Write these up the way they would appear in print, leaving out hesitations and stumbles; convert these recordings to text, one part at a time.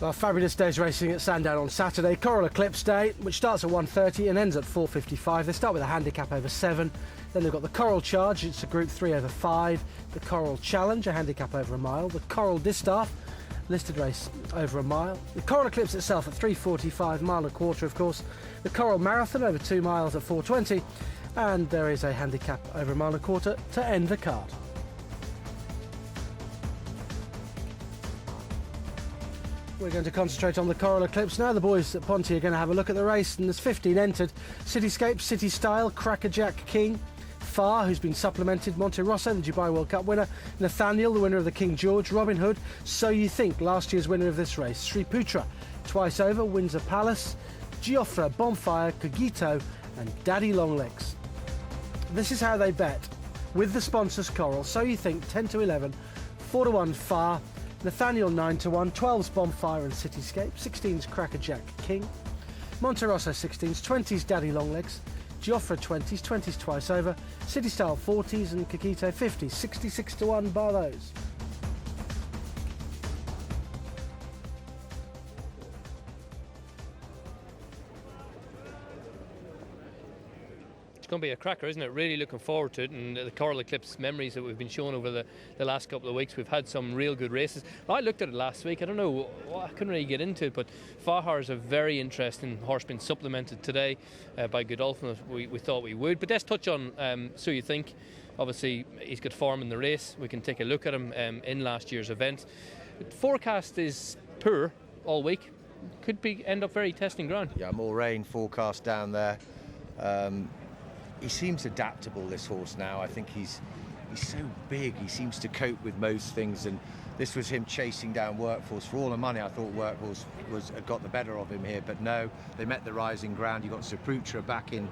Well, fabulous day's racing at Sandown on Saturday. Coral-Eclipse Day, which starts at 1:30 and ends at 4:55. They start with a handicap over 7. Then they've got the Coral Charge, it's a Group 3 over 5. The Coral Challenge, a handicap over a mile. The Coral Distaff, listed race over a mile. The Coral-Eclipse itself at 3:45, mile and a quarter, of course. The Coral Marathon over 2 miles at 4:20. And there is a handicap over a mile and a quarter to end the card. We're going to concentrate on the Coral-Eclipse now. The boys at Ponty are going to have a look at the race, and there's 15 entered. Cityscape, City Style, Crackerjack King, Far, who's been supplemented, Monte Rosso, the Dubai World Cup winner, Nathaniel, the winner of the King George, Robin Hood, So You Think, last year's winner of this race, Sri Putra, twice over, Windsor Palace, Giofra, Bonfire, Cogito, and Daddy Longlegs. This is how they bet. With the sponsors Coral, So You Think, 10 to 11, 4 to 1 Far, Nathaniel 9 to 1, 12's Bonfire and Cityscape, 16's Crackerjack King, Monte Rosso 16's, 20's Daddy Longlegs, Giofra 20's, 20's Twice Over, City Style 40's and Cogito 50's, 66 to 1 bar those. It's going to be a cracker, isn't it? Really looking forward to it, and the Coral-Eclipse memories that we've been shown over the last couple of weeks. We've had some real good races. I looked at it last week. I don't know, I couldn't really get into it, but Fahar is a very interesting horse, been supplemented today by Godolphin. We thought we would. But let's touch on So You Think. Obviously, he's got form in the race. We can take a look at him in last year's event. The forecast is poor all week. Could end up very testing ground. Yeah, more rain forecast down there. He seems adaptable, this horse now. I think he's so big. He seems to cope with most things, and this was him chasing down Workforce. For all the money, I thought Workforce had got the better of him here, but no, they met the rising ground. You got Saputra back in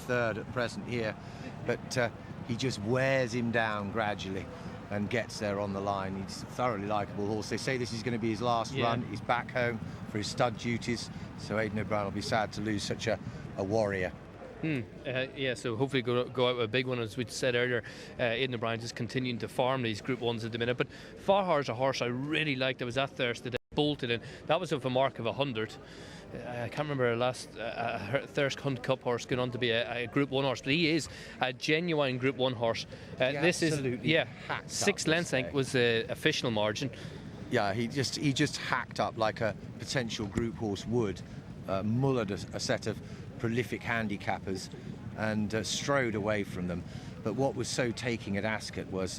third at present here, but he just wears him down gradually and gets there on the line. He's a thoroughly likeable horse. They say this is going to be his last run. He's back home for his stud duties, so Aidan O'Brien will be sad to lose such a warrior. So hopefully go out with a big one, as we said earlier. Aidan O'Brien just continuing to farm these Group 1s at the minute. But Farhar's a horse I really liked. I was at Thirst today, bolted in. That was with a mark of 100. I can't remember last Thirst Hunt Cup horse going on to be a Group 1 horse, but he is a genuine Group 1 horse. This is 6 lengths, I think, was the official margin. Yeah, he just hacked up like a potential group horse would, mullered a set of prolific handicappers and strode away from them. But what was so taking at Ascot was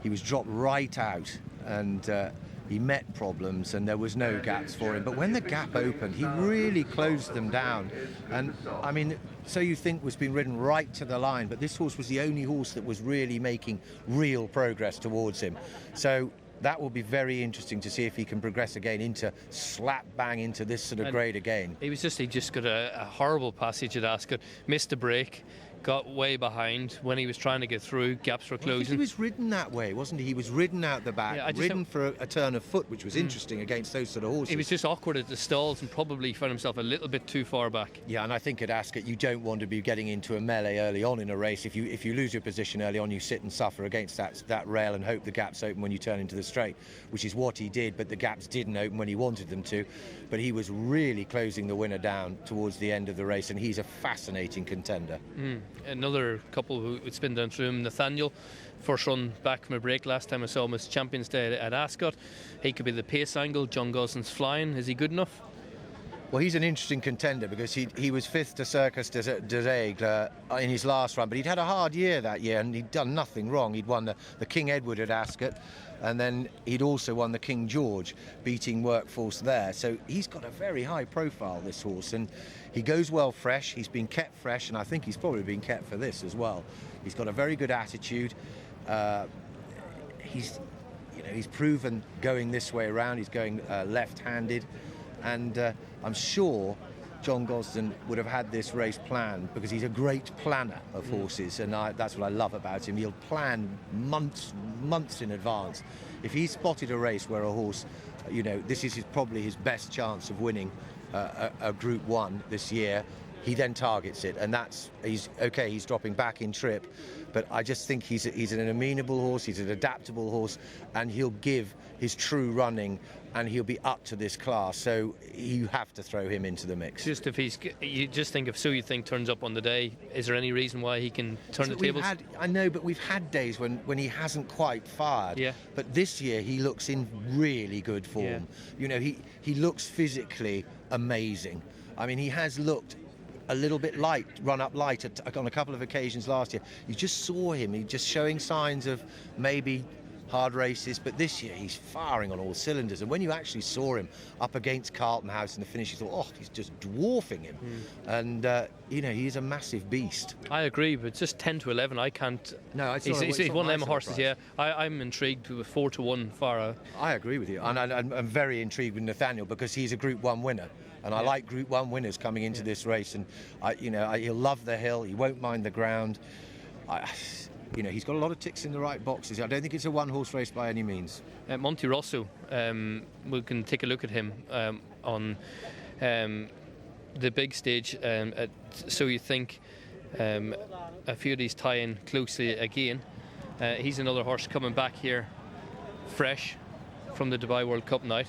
he was dropped right out, and he met problems and there was no gaps for him. But when the gap opened, he really closed them down. And I mean, So You Think was being ridden right to the line, but this horse was the only horse that was really making real progress towards him. So that will be very interesting to see if he can progress again into slap bang into this sort of grade again. He just got a horrible passage at Ascot, missed a break, got way behind when he was trying to get through, gaps were closing. I think he was ridden that way, wasn't he? He was ridden out the back, ridden for a turn of foot, which was interesting against those sort of horses. He was just awkward at the stalls and probably found himself a little bit too far back. Yeah, and I think at Ascot you don't want to be getting into a melee early on in a race. If you lose your position early on, you sit and suffer against that rail and hope the gaps open when you turn into the straight, which is what he did, but the gaps didn't open when he wanted them to. But he was really closing the winner down towards the end of the race, and he's a fascinating contender. Another couple who would spin down through him, Nathaniel, first run back from a break. Last time I saw him was Champions Day at Ascot. He could be the pace angle. John Goslin's flying. Is he good enough? Well, he's an interesting contender because he was 5th to Circus des Aigles in his last run, but he'd had a hard year that year and he'd done nothing wrong. He'd won the King Edward at Ascot, and then he'd also won the King George, beating Workforce there. So he's got a very high profile, this horse, and he goes well fresh. He's been kept fresh, and I think he's probably been kept for this as well. He's got a very good attitude. He's proven going this way around. He's going left-handed, and I'm sure John Gosden would have had this race planned because he's a great planner of horses, and that's what I love about him. He'll plan months in advance. If he spotted a race where a horse, this is probably his best chance of winning a Group 1 this year, he then targets it, and he's dropping back in trip, but I just think he's an amenable horse, he's an adaptable horse, and he'll give his true running, and he'll be up to this class, so you have to throw him into the mix. Just you just think if So You Think turns up on the day, is there any reason why he can turn the tables? I know, but we've had days when he hasn't quite fired. Yeah. But this year he looks in really good form. Yeah. You know, he looks physically amazing. I mean, he has looked a little bit light, run up light on a couple of occasions last year. You just saw him, he just showing signs of maybe hard races, but this year he's firing on all cylinders, and when you actually saw him up against Carlton House in the finish, you thought, oh, he's just dwarfing him. And you know, he's a massive beast. I agree, but just 10 to 11, I can't. No, it's he's one of them horses. Price. Yeah, I'm intrigued with 4 to 1 Farah. I agree with you, and I'm very intrigued with Nathaniel because he's a Group 1 winner, and I like Group 1 winners coming into this race, and he'll love the hill, he won't mind the ground. You know, he's got a lot of ticks in the right boxes. I don't think it's a one-horse race by any means. Monte Rosso, we can take a look at him on the big stage. So You Think a few of these tie in closely again. He's another horse coming back here fresh from the Dubai World Cup night.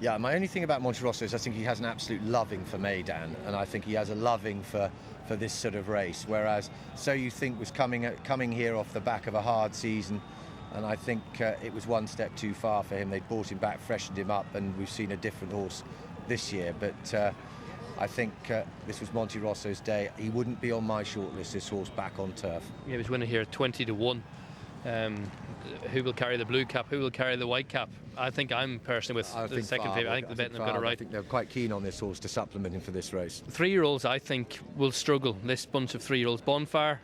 Yeah, my only thing about Monte Rosso is I think he has an absolute loving for Meydan, and I think he has a loving for this sort of race, whereas So You Think was coming here off the back of a hard season, and I think it was one step too far for him. They brought him back, freshened him up, and we've seen a different horse this year, but I think this was Monte Rosso's day. He wouldn't be on my shortlist, this horse back on turf. Yeah, he was winning here 20 to 1. Who will carry the blue cap? Who will carry the white cap? I think I'm personally with the second favourite. I think the betting have got it right. I think they're quite keen on this horse to supplement him for this race. 3-year-olds, I think, will struggle. This bunch of 3-year-olds. Bonfire,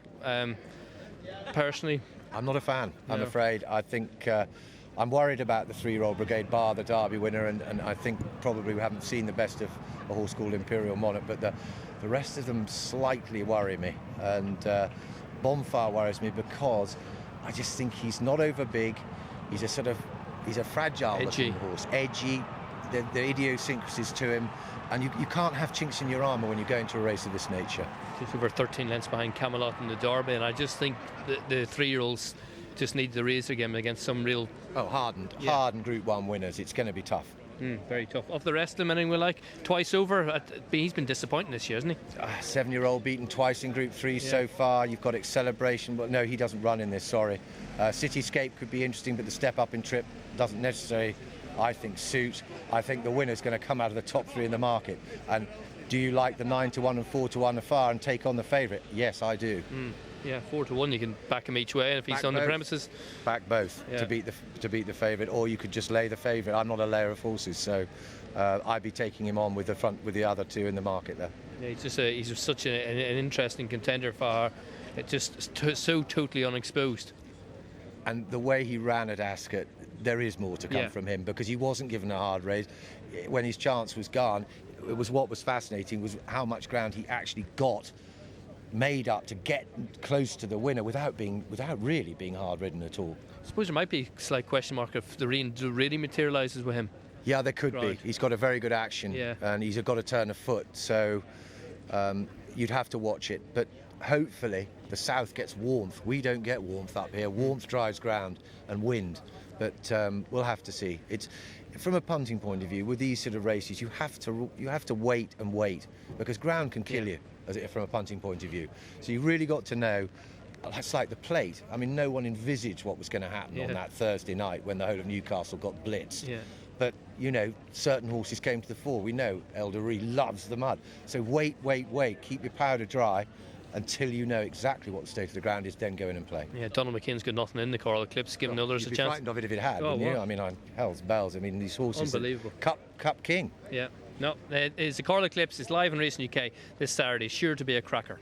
personally, I'm not a fan, I'm afraid. I think I'm worried about the 3-year-old Brigade Bar, the Derby winner, and I think probably we haven't seen the best of a horse called Imperial Monarch, but the rest of them slightly worry me. And Bonfire worries me because I just think he's not over big. He's a fragile looking horse, edgy, the idiosyncrasies to him, and you can't have chinks in your armour when you go into a race of this nature. Just over 13 lengths behind Camelot in the Derby, and I just think the 3-year-olds just need the razor game against some real... hardened Group 1 winners. It's going to be tough. Very tough. Of the rest of them, anything we like? Twice over, he's been disappointing this year, hasn't he? 7-year-old beaten twice in Group 3 so far. You've got Celebration, but no, he doesn't run in this, sorry. Cityscape could be interesting, but the step up in trip doesn't necessarily, I think, suit. I think the winner's going to come out of the top 3 in the market. And do you like the 9 to 1 and 4 to 1 afar and take on the favourite? Yes, I do. Yeah, 4 to 1, you can back him each way, and if he's on the premises, back both to beat the favourite, or you could just lay the favourite. I'm not a layer of horses, so I'd be taking him on with the other 2 in the market there. Yeah, he's just such an interesting contender for just so totally unexposed. And the way he ran at Ascot, there is more to come from him, because he wasn't given a hard race. When his chance was gone, it was what was fascinating was how much ground he actually got made up to get close to the winner without really being hard ridden at all. I suppose there might be a slight question mark if the rain really materialises with him. Yeah, there could be. He's got a very good action, and he's got to turn a foot, so you'd have to watch it. But hopefully the south gets warmth. We don't get warmth up here. Warmth drives ground and wind, but we'll have to see. It's from a punting point of view, with these sort of races, you have to wait and wait, because ground can kill you from a punting point of view. So you really got to know. It's like the plate. I mean, no one envisaged what was going to happen on that Thursday night when the whole of Newcastle got blitzed. Yeah. But, you know, certain horses came to the fore. We know Elderly loves the mud. So wait. Keep your powder dry until you know exactly what the state of the ground is, then go in and play. Yeah, Donald McKean's got nothing in the Coral-Eclipse, giving others a chance. You'd be frightened of it if it had, wouldn't you? I mean, hell's bells. I mean, these horses... Unbelievable. Cup King. Yeah. No, it's the Coral-Eclipse. It's live in Racing UK this Saturday. Sure to be a cracker.